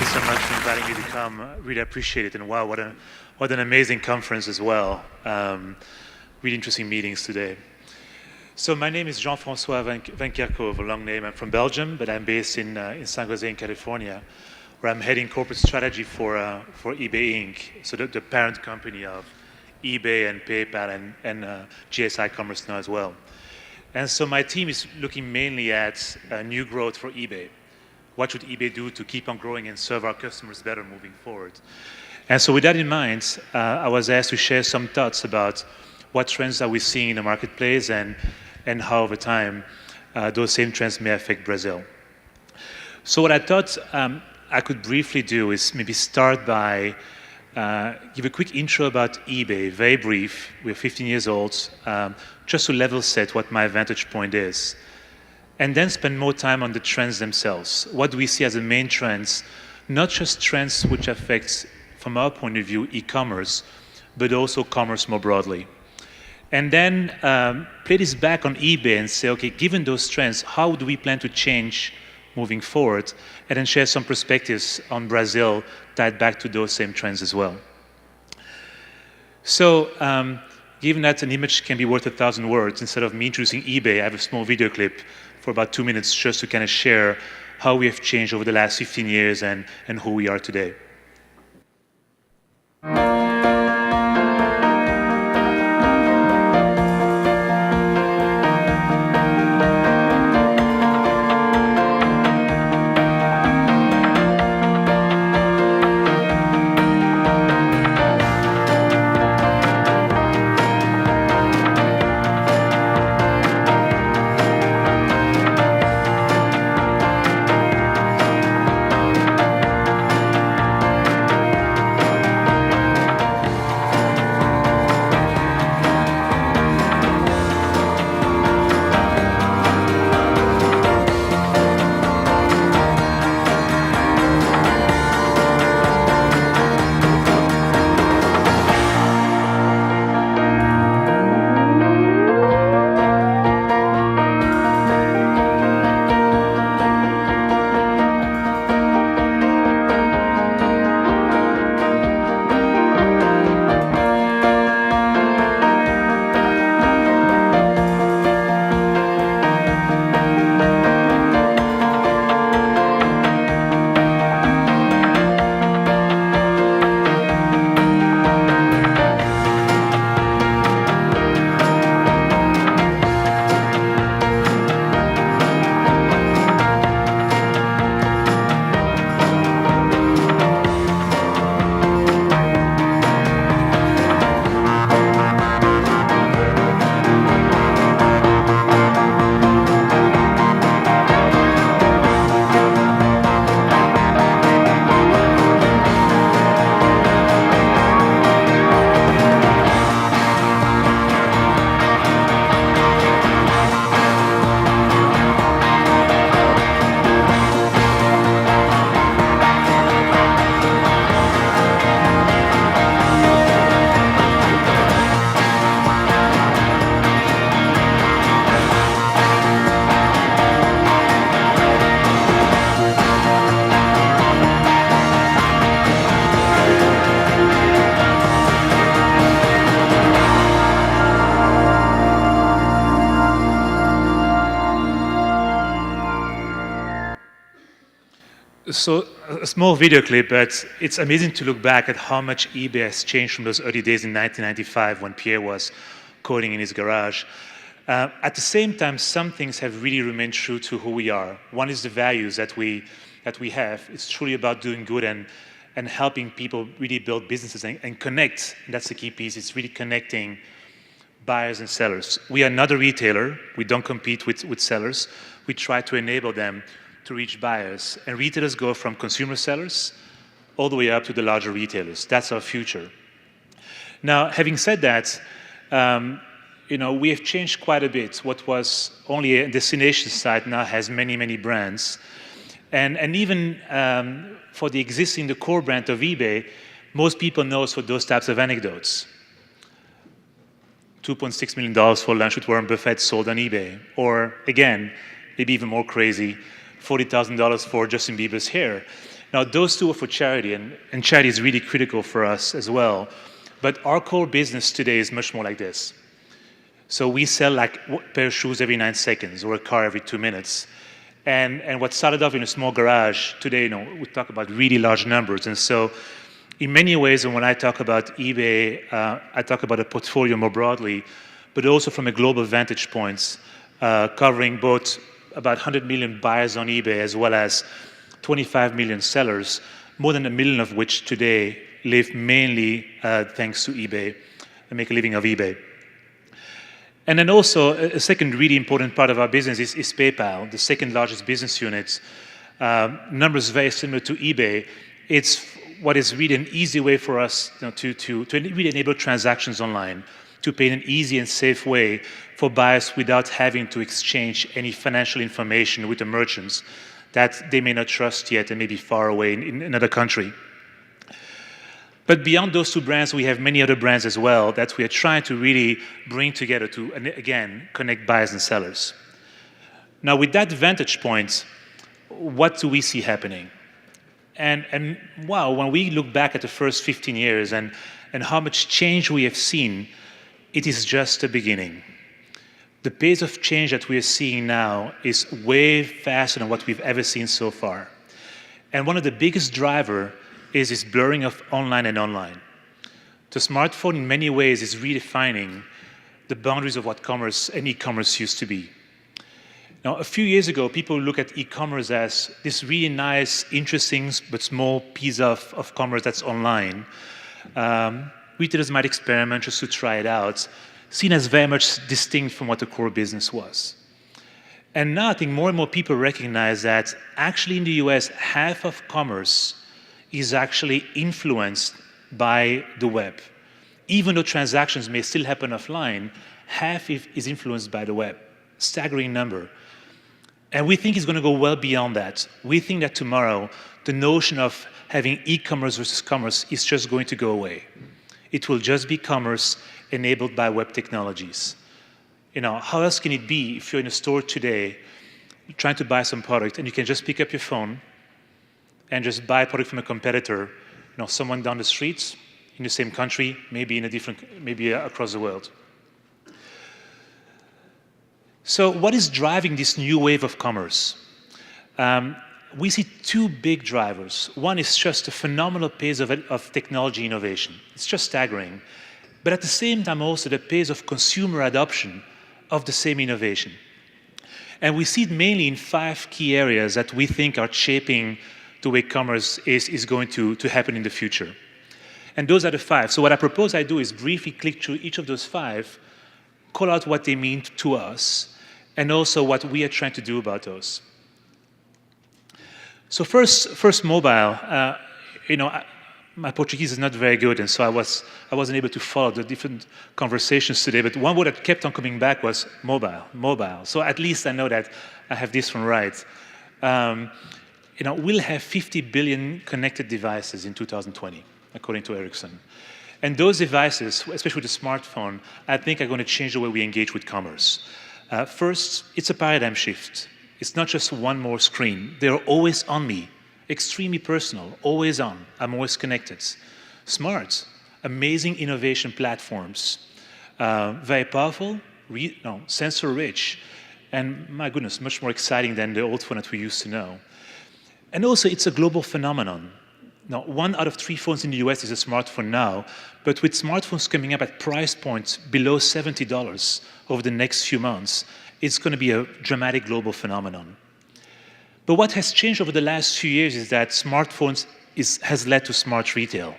so much for inviting me to come. Really appreciate it, and wow, what an amazing conference as well. Really interesting meetings today. So my name is Jean-Francois Van Kerckhove, a long name. I'm from Belgium, but I'm based in San Jose in California, where I'm heading corporate strategy for eBay Inc., so the parent company of eBay and PayPal and GSI Commerce now as well. And so my team is looking mainly at new growth for eBay. What should eBay do to keep on growing and serve our customers better moving forward? And so with that in mind, I was asked to share some thoughts about what trends are we seeing in the marketplace and how over time those same trends may affect Brazil. So what I thought I could briefly do is maybe start by give a quick intro about eBay, very brief. We're 15 years old, just to level set what my vantage point is. And then spend more time on the trends themselves. What do we see as the main trends? Not just trends which affect, from our point of view, e-commerce, but also commerce more broadly. And then play this back on eBay and say, okay, given those trends, how do we plan to change moving forward? And then share some perspectives on Brazil tied back to those same trends as well. So, given that an image can be worth 1,000 words, instead of me introducing eBay, I have a small video clip for about 2 minutes just to kind of share how we have changed over the last 15 years and who we are today. So a small video clip, but it's amazing to look back at how much eBay has changed from those early days in 1995 when Pierre was coding in his garage. At the same time, some things have really remained true to who we are. One is the values that we have. It's truly about doing good and helping people really build businesses and connect. And that's the key piece. It's really connecting buyers and sellers. We are not a retailer. We don't compete with sellers. We try to enable them to reach buyers. And retailers go from consumer sellers all the way up to the larger retailers. That's our future. Now, having said that, we have changed quite a bit. What was only a destination site now has many, many brands. And even for the core brand of eBay, most people know us for those types of anecdotes. $2.6 million for lunch with Warren Buffett sold on eBay. Or again, maybe even more crazy, $40,000 for Justin Bieber's hair. Now, those two are for charity, and charity is really critical for us as well. But our core business today is much more like this. So we sell like a pair of shoes every 9 seconds or a car every 2 minutes. And what started off in a small garage, today, we talk about really large numbers. And so in many ways, when I talk about eBay, I talk about a portfolio more broadly, but also from a global vantage point, covering both about 100 million buyers on eBay as well as 25 million sellers, more than 1 million of which today live mainly thanks to eBay and make a living of eBay. And then also, a second really important part of our business is PayPal, the second largest business unit. Numbers very similar to eBay. It's what is really an easy way for us to really enable transactions online, to pay in an easy and safe way for buyers without having to exchange any financial information with the merchants that they may not trust yet and may be far away in another country. But beyond those two brands, we have many other brands as well that we are trying to really bring together to, again, connect buyers and sellers. Now, with that vantage point, what do we see happening? And wow, when we look back at the first 15 years and how much change we have seen, it is just the beginning. The pace of change that we are seeing now is way faster than what we've ever seen so far. And one of the biggest drivers is this blurring of online and online. The smartphone, in many ways, is redefining the boundaries of what commerce and e-commerce used to be. Now, a few years ago, people look at e-commerce as this really nice, interesting, but small piece of commerce that's online. Retailers might experiment just to try it out, seen as very much distinct from what the core business was. And now I think more and more people recognize that actually in the US, half of commerce is actually influenced by the web. Even though transactions may still happen offline, half is influenced by the web. Staggering number. And we think it's going to go well beyond that. We think that tomorrow, the notion of having e-commerce versus commerce is just going to go away. It will just be commerce enabled by web technologies. How else can it be if you're in a store today trying to buy some product and you can just pick up your phone and just buy a product from a competitor, someone down the street, in the same country, maybe across the world. So what is driving this new wave of commerce? We see two big drivers. One is just a phenomenal pace of technology innovation. It's just staggering. But at the same time also the pace of consumer adoption of the same innovation. And we see it mainly in 5 key areas that we think are shaping the way commerce is going to happen in the future. And those are the 5. So what I propose I do is briefly click through each of those 5, call out what they mean to us, and also what we are trying to do about those. So first mobile. My Portuguese is not very good, and so I wasn't able to follow the different conversations today, but one word that kept on coming back was mobile. So at least I know that I have this one right. We'll have 50 billion connected devices in 2020, according to Ericsson. And those devices, especially with the smartphone, I think are going to change the way we engage with commerce. First, it's a paradigm shift. It's not just one more screen. They're always on me. Extremely personal, always on. I'm always connected. Smart, amazing innovation platforms. Very powerful, sensor-rich, and my goodness, much more exciting than the old phone that we used to know. And also, it's a global phenomenon. Now, 1 out of 3 phones in the US is a smartphone now, but with smartphones coming up at price points below $70 over the next few months, it's going to be a dramatic global phenomenon. But what has changed over the last few years is that smartphones has led to smart retail.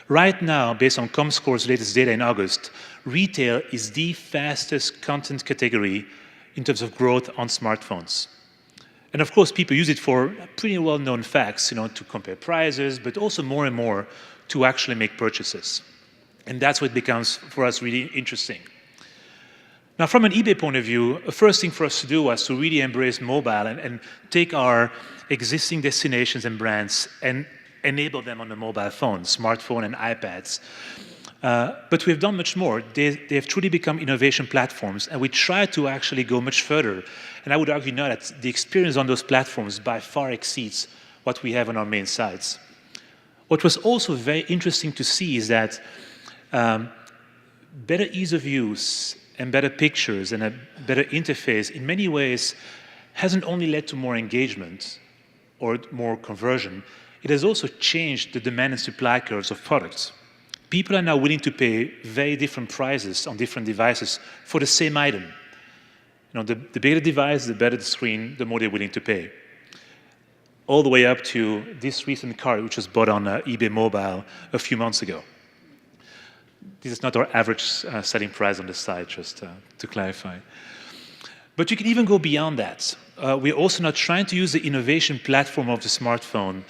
Right now, based on Comscore's latest data in August, retail is the fastest content category in terms of growth on smartphones. And of course, people use it for pretty well-known facts, to compare prices, but also more and more to actually make purchases. And that's what becomes, for us, really interesting. Now, from an eBay point of view, the first thing for us to do was to really embrace mobile and take our existing destinations and brands and enable them on the mobile phone, smartphone and iPads. But we've done much more. They have truly become innovation platforms, and we try to actually go much further. And I would argue now that the experience on those platforms by far exceeds what we have on our main sites. What was also very interesting to see is that better ease of use and better pictures and a better interface in many ways hasn't only led to more engagement or more conversion, it has also changed the demand and supply curves of products. People are now willing to pay very different prices on different devices for the same item. You know, the bigger the device, the better the screen, the more they're willing to pay. All the way up to this recent car, which was bought on eBay Mobile a few months ago. This is not our average selling price on the site, just to clarify. But you can even go beyond that. We're also now trying to use the innovation platform of the smartphone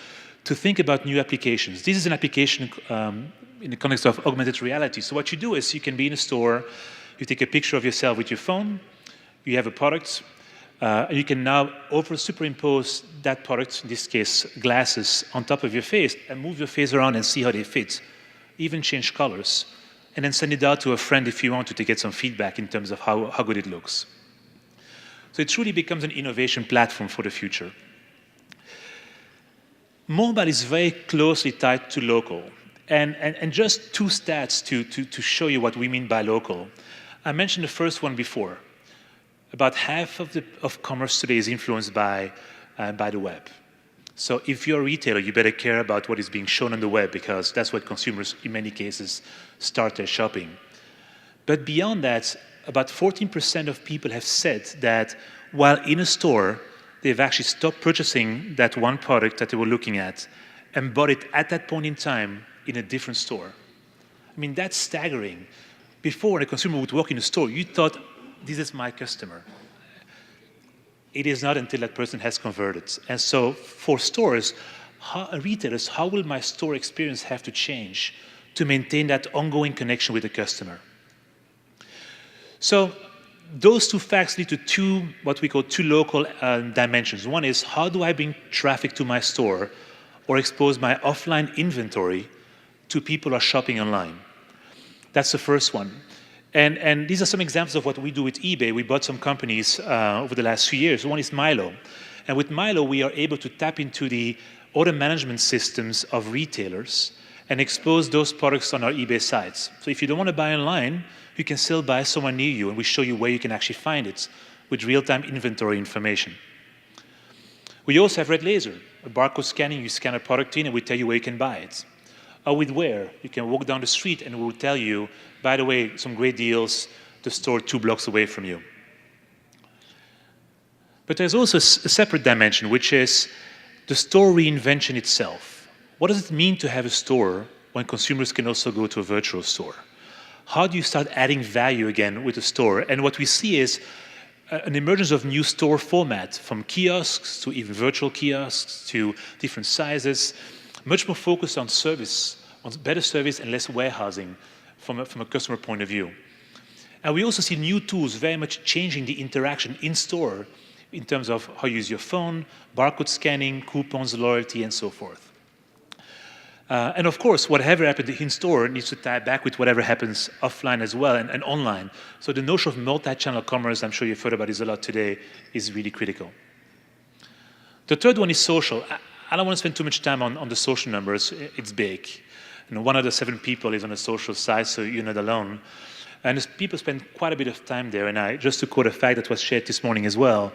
to think about new applications. This is an application in the context of augmented reality. So what you do is you can be in a store, you take a picture of yourself with your phone, you have a product, and you can now superimpose that product, in this case glasses, on top of your face and move your face around and see how they fit, even change colors, and then send it out to a friend if you want to get some feedback in terms of how good it looks. So it truly becomes an innovation platform for the future. Mobile is very closely tied to local. And just two stats to show you what we mean by local. I mentioned the first one before. About half of commerce today is influenced by the web. So if you're a retailer, you better care about what is being shown on the web because that's what consumers, in many cases, start their shopping. But beyond that, about 14% of people have said that while in a store, they've actually stopped purchasing that one product that they were looking at and bought it at that point in time in a different store. I mean, that's staggering. Before, when a consumer would walk in a store, you thought, this is my customer. It is not until that person has converted. And so for stores, retailers, how will my store experience have to change to maintain that ongoing connection with the customer? So those two facts lead to what we call two local dimensions. One is, how do I bring traffic to my store or expose my offline inventory to people who are shopping online? That's the first one. And these are some examples of what we do with eBay. We bought some companies over the last few years. One is Milo. And with Milo, we are able to tap into the order management systems of retailers and expose those products on our eBay sites. So if you don't want to buy online, you can still buy somewhere near you, and we show you where you can actually find it with real-time inventory information. We also have Red Laser, a barcode scanning. You scan a product in, and we tell you where you can buy it. Or with Where, you can walk down the street, and we'll tell you, by the way, some great deals, the store 2 blocks away from you. But there's also a separate dimension, which is the store reinvention itself. What does it mean to have a store when consumers can also go to a virtual store? How do you start adding value again with a store? And what we see is an emergence of new store formats, from kiosks to even virtual kiosks to different sizes, much more focused on service, on better service and less warehousing from a customer point of view. And we also see new tools very much changing the interaction in store in terms of how you use your phone, barcode scanning, coupons, loyalty, and so forth. And of course, whatever happens in store needs to tie back with whatever happens offline as well and online. So the notion of multi-channel commerce, I'm sure you've heard about this a lot today, is really critical. The third one is social. I don't want to spend too much time on the social numbers. It's big. You know, 1 out of 7 people is on a social site, so you're not alone. And people spend quite a bit of time there. And just to quote a fact that was shared this morning as well,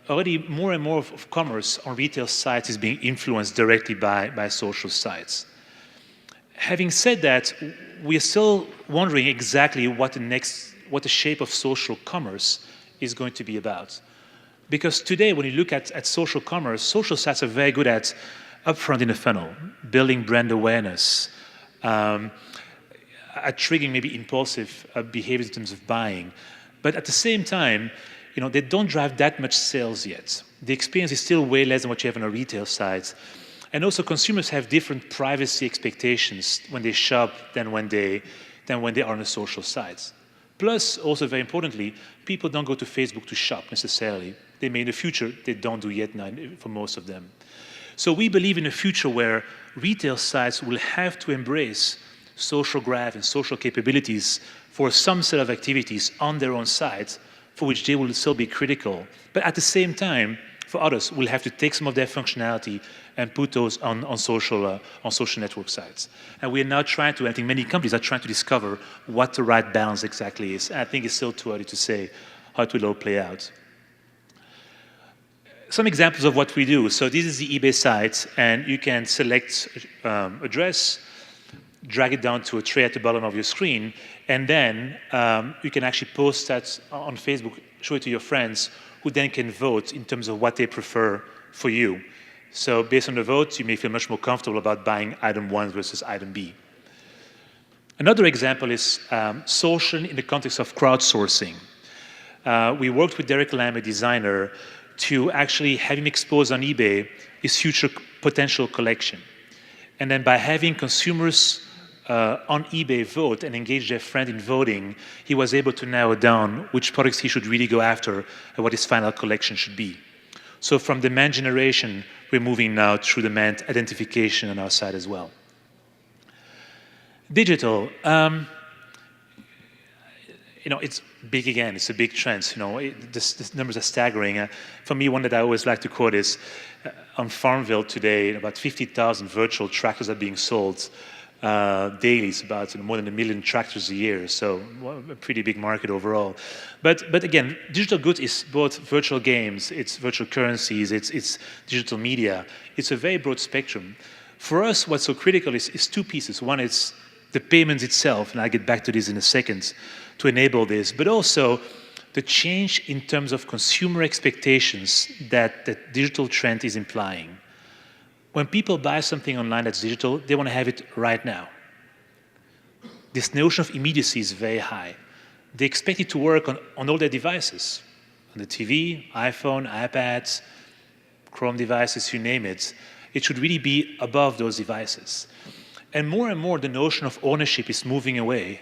already more and more of commerce on retail sites is being influenced directly by social sites. Having said that, we are still wondering exactly what the shape of social commerce is going to be about. Because today, when you look at social commerce, social sites are very good at upfront in the funnel, building brand awareness, at triggering maybe impulsive behaviors in terms of buying. But at the same time, you know, they don't drive that much sales yet. The experience is still way less than what you have on a retail site. And also, consumers have different privacy expectations when they shop than when they are on a social site. Plus, also very importantly, people don't go to Facebook to shop necessarily. They may in the future, they don't do yet now for most of them. So we believe in a future where retail sites will have to embrace social graph and social capabilities for some set of activities on their own site, for which they will still be critical. But at the same time, for others will have to take some of their functionality and put those on social network sites. And we are now trying to, I think many companies are trying to discover what the right balance exactly is. And I think it's still too early to say how it will all play out. Some examples of what we do. So this is the eBay site, and you can select address, drag it down to a tray at the bottom of your screen, and then you can actually post that on Facebook, show it to your friends, who then can vote in terms of what they prefer for you. So based on the vote, you may feel much more comfortable about buying item 1 versus item B. Another example is social in the context of crowdsourcing. We worked with Derek Lamb, a designer, to actually have him expose on eBay his future potential collection. And then by having consumers on eBay vote and engage their friend in voting, he was able to narrow down which products he should really go after and what his final collection should be. So from demand generation, we're moving now through demand identification on our side as well. Digital, it's big again. It's a big trend. The numbers are staggering. For me, one that I always like to quote is, on Farmville today, about 50,000 virtual tractors are being sold daily. It's about more than 1 million tractors a year, so a pretty big market overall. But again, digital goods is both virtual games, it's virtual currencies, it's digital media. It's a very broad spectrum. For us, what's so critical is two pieces. One is the payments itself, and I'll get back to this in a second, to enable this, but also the change in terms of consumer expectations that the digital trend is implying. When people buy something online that's digital, they want to have it right now. This notion of immediacy is very high. They expect it to work on all their devices, on the TV, iPhone, iPads, Chrome devices, you name it. It should really be above those devices. And more, the notion of ownership is moving away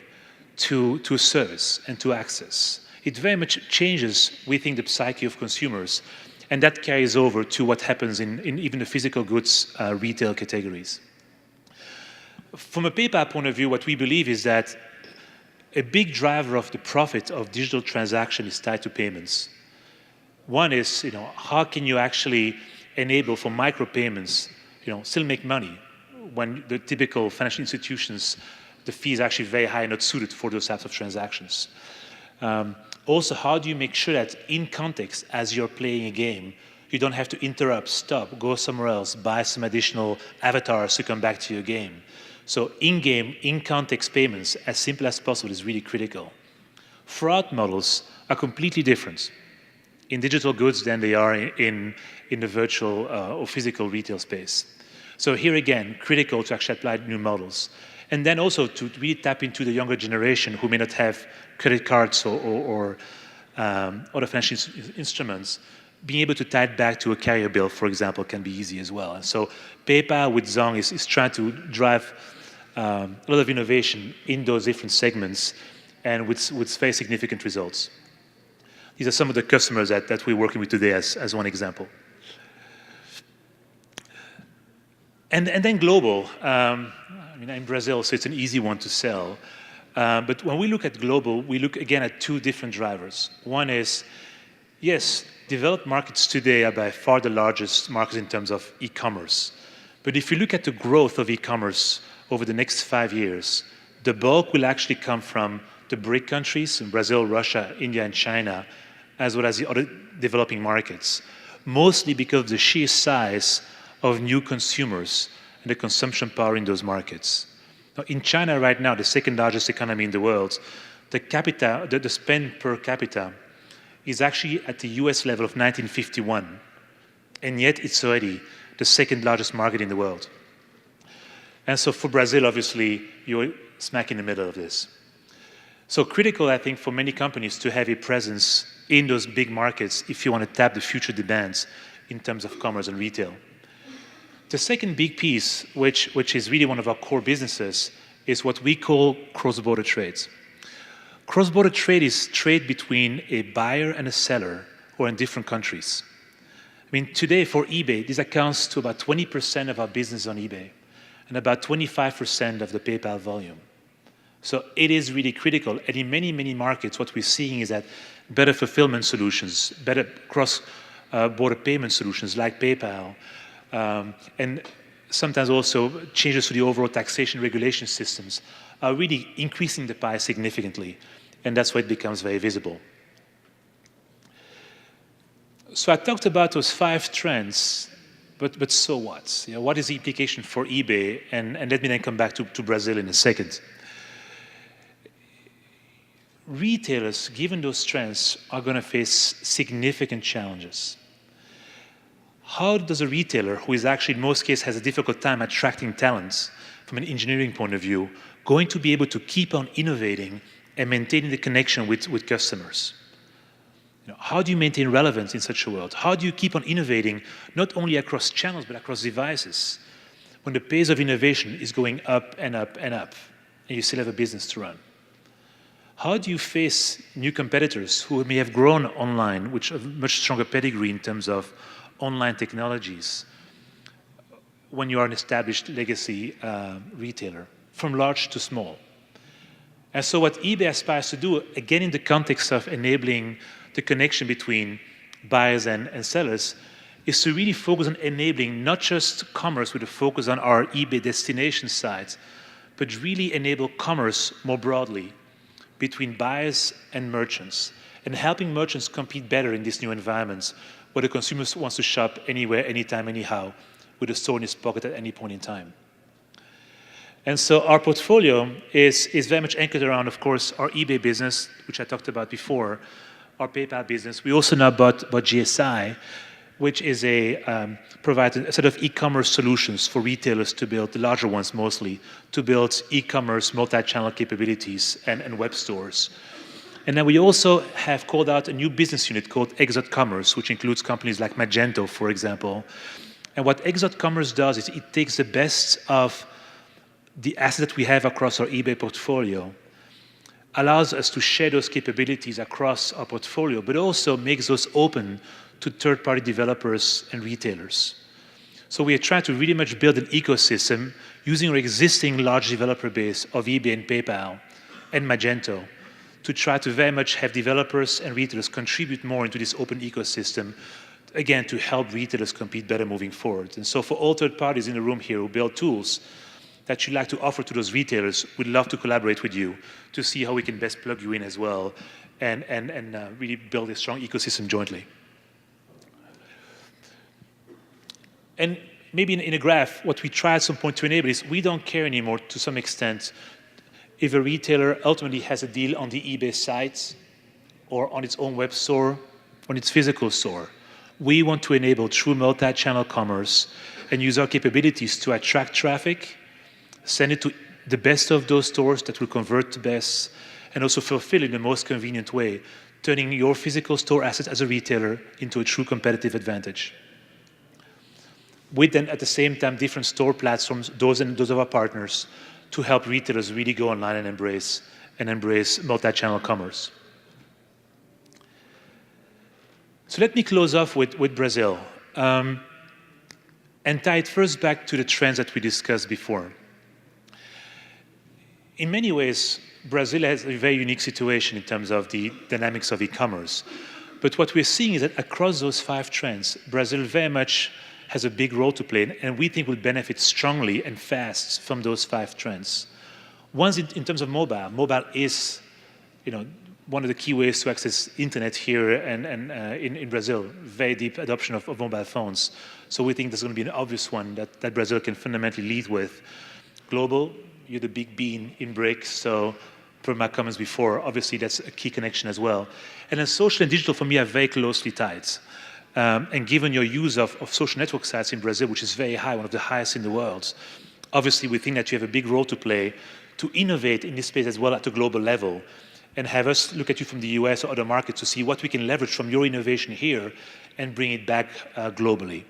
to service and to access. It very much changes, we think, the psyche of consumers, and that carries over to what happens in even the physical goods retail categories. From a PayPal point of view, what we believe is that a big driver of the profit of digital transaction is tied to payments. One is, how can you actually enable for micropayments, still make money when the typical financial institutions, the fee is actually very high and not suited for those types of transactions. Also, how do you make sure that in context, as you're playing a game, you don't have to interrupt, stop, go somewhere else, buy some additional avatars to come back to your game. So in-game, in-context payments, as simple as possible, is really critical. Fraud models are completely different in digital goods than they are in the virtual or physical retail space. So here again, critical to actually apply new models. And then also to really tap into the younger generation who may not have credit cards or other financial instruments. Being able to tie it back to a carrier bill, for example, can be easy as well. And so PayPal with Zong is trying to drive a lot of innovation in those different segments and with very significant results. These are some of the customers that we're working with today as one example. And then global. I'm in Brazil, so it's an easy one to sell. But when we look at global, we look again at two different drivers. One is, yes, developed markets today are by far the largest markets in terms of e-commerce. But if you look at the growth of e-commerce over the next 5 years, the bulk will actually come from the BRIC countries, Brazil, Russia, India, and China, as well as the other developing markets, mostly because of the sheer size of new consumers and the consumption power in those markets. Now, in China right now, the second largest economy in the world, the spend per capita is actually at the US level of 1951, and yet it's already the second largest market in the world. And so for Brazil, obviously, you're smack in the middle of this. So critical, I think, for many companies to have a presence in those big markets if you want to tap the future demands in terms of commerce and retail. The second big piece, which is really one of our core businesses, is what we call cross-border trades. Cross-border trade is trade between a buyer and a seller who are in different countries. Today for eBay, this accounts to about 20% of our business on eBay and about 25% of the PayPal volume. So it is really critical. And in many, many markets, what we're seeing is that better fulfillment solutions, better border payment solutions like PayPal, and sometimes also changes to the overall taxation regulation systems are really increasing the pie significantly, and that's why it becomes very visible. So I talked about those 5 trends, but so what? You know, what is the implication for eBay? And let me then come back to Brazil in a second. Retailers, given those trends, are going to face significant challenges. How does a retailer, who is actually in most cases has a difficult time attracting talents from an engineering point of view, going to be able to keep on innovating and maintaining the connection with customers? You know, how do you maintain relevance in such a world? How do you keep on innovating, not only across channels, but across devices, when the pace of innovation is going up and up and up, and you still have a business to run? How do you face new competitors who may have grown online, which have much stronger pedigree in terms of online technologies, when you are an established legacy retailer, from large to small? And so what eBay aspires to do, again in the context of enabling the connection between buyers and sellers, is to really focus on enabling not just commerce with a focus on our eBay destination sites, but really enable commerce more broadly between buyers and merchants, and helping merchants compete better in these new environments where the consumer wants to shop anywhere, anytime, anyhow, with a store in his pocket at any point in time. And so our portfolio is very much anchored around, of course, our eBay business, which I talked about before, our PayPal business. We also now bought GSI, which is provides a set of e-commerce solutions for retailers to build, the larger ones mostly, to build e-commerce multi-channel capabilities and web stores. And then we also have called out a new business unit called Commerce, which includes companies like Magento, for example. And what Commerce does is it takes the best of the assets that we have across our eBay portfolio, allows us to share those capabilities across our portfolio, but also makes those open to third-party developers and retailers. So we are trying to really much build an ecosystem using our existing large developer base of eBay and PayPal and Magento to try to very much have developers and retailers contribute more into this open ecosystem, again, to help retailers compete better moving forward. And so for all third parties in the room here who build tools that you'd like to offer to those retailers, we'd love to collaborate with you to see how we can best plug you in as well and really build a strong ecosystem jointly. And maybe in a graph, what we try at some point to enable is we don't care anymore to some extent if a retailer ultimately has a deal on the eBay site or on its own web store, on its physical store. We want to enable true multi-channel commerce and use our capabilities to attract traffic, send it to the best of those stores that will convert the best, and also fulfill in the most convenient way, turning your physical store assets as a retailer into a true competitive advantage. With then at the same time different store platforms, those of our partners, to help retailers really go online and embrace multi-channel commerce. So let me close off with Brazil and tie it first back to the trends that we discussed before. In many ways, Brazil has a very unique situation in terms of the dynamics of e-commerce. But what we're seeing is that across those 5 trends, Brazil very much has a big role to play, and we think will benefit strongly and fast from those 5 trends. One, in terms of mobile. Mobile is, one of the key ways to access internet here and in Brazil. Very deep adoption of mobile phones. So we think there's going to be an obvious one that Brazil can fundamentally lead with. Global, you're the big bean in BRICS, so from my comments before, obviously that's a key connection as well. And then social and digital for me are very closely tied. And given your use of social network sites in Brazil, which is very high, one of the highest in the world, obviously we think that you have a big role to play to innovate in this space as well at a global level, and have us look at you from the US or other markets to see what we can leverage from your innovation here and bring it back globally.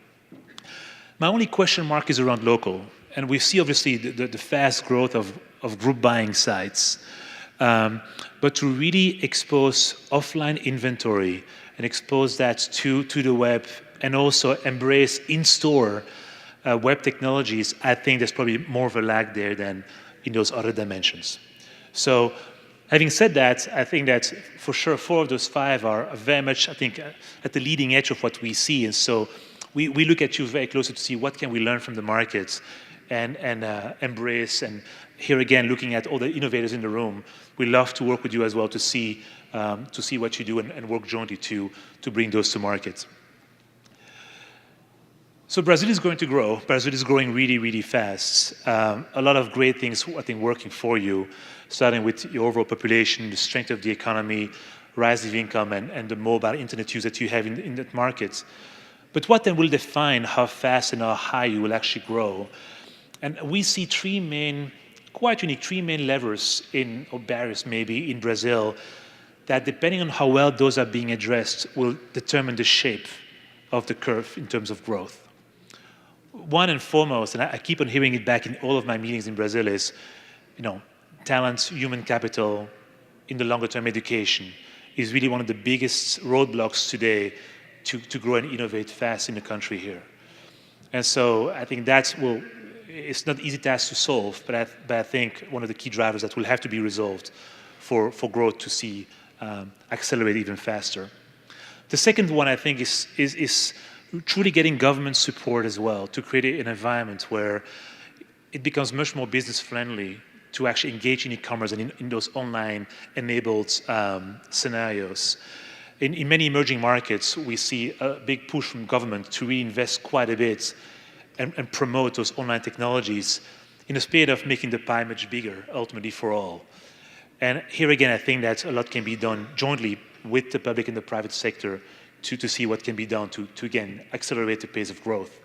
My only question mark is around local. And we see obviously the fast growth of group buying sites. But to really expose offline inventory and expose that to the web and also embrace in-store web technologies, I think there's probably more of a lag there than in those other dimensions. So Having said that, I think that for sure 4 of those 5 are very much, I think, at the leading edge of what we see. And so we look at you very closely to see what can we learn from the markets and embrace. And here again, looking at all the innovators in the room, we love to work with you as well to see what you do and work jointly to bring those to market. So Brazil is going to grow. Brazil is growing really, really fast. A lot of great things, I think, working for you, starting with your overall population, the strength of the economy, rise of income, and the mobile internet use that you have in that market. But what then will define how fast and how high you will actually grow? And we see 3 main, quite unique, 3 main levers or barriers maybe in Brazil that, depending on how well those are being addressed, will determine the shape of the curve in terms of growth. One and foremost, and I keep on hearing it back in all of my meetings in Brazil, is, talent, human capital, in the longer term education is really one of the biggest roadblocks today to grow and innovate fast in the country here. And so I think it's not easy task to solve, but I think one of the key drivers that will have to be resolved for growth to see accelerate even faster. The second one, I think, is truly getting government support as well to create an environment where it becomes much more business friendly to actually engage in e-commerce and in those online enabled scenarios. In many emerging markets, we see a big push from government to really invest quite a bit and promote those online technologies in the spirit of making the pie much bigger, ultimately for all. And here again, I think that a lot can be done jointly with the public and the private sector to see what can be done to again, accelerate the pace of growth.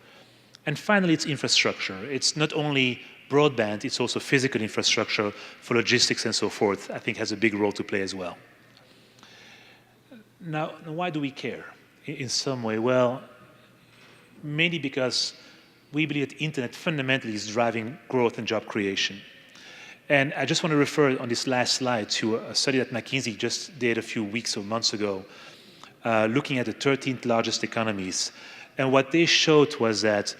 And finally, it's infrastructure. It's not only broadband, it's also physical infrastructure for logistics and so forth, I think has a big role to play as well. Now, why do we care in some way? Well, mainly because we believe that the internet fundamentally is driving growth and job creation. And I just want to refer on this last slide to a study that McKinsey just did a few weeks or months ago, looking at the 13th largest economies. And what they showed was that,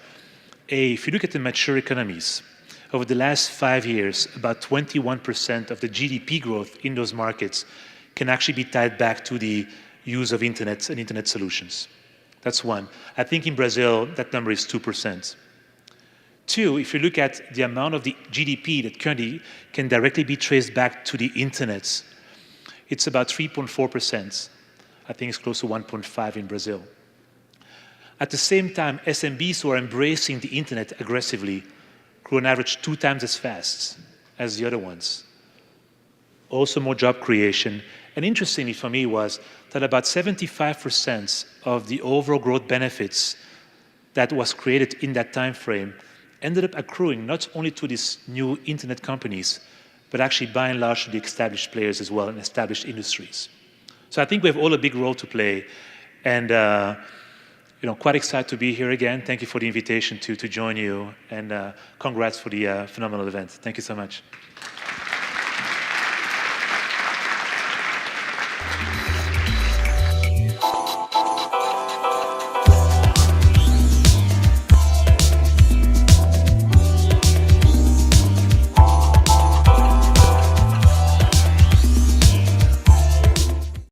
if you look at the mature economies, over the last 5 years, about 21% of the GDP growth in those markets can actually be tied back to the use of internet and internet solutions. That's one. I think in Brazil, that number is 2%. 2, if you look at the amount of the GDP that currently can directly be traced back to the internet, it's about 3.4%. I think it's close to 1.5 in Brazil. At the same time, SMBs who are embracing the internet aggressively grew on average 2 times as fast as the other ones. Also more job creation. And interestingly for me was that about 75% of the overall growth benefits that was created in that time frame ended up accruing not only to these new internet companies, but actually by and large to the established players as well and established industries. So I think we have all a big role to play, and quite excited to be here again. Thank you for the invitation to join you, and congrats for the phenomenal event. Thank you so much.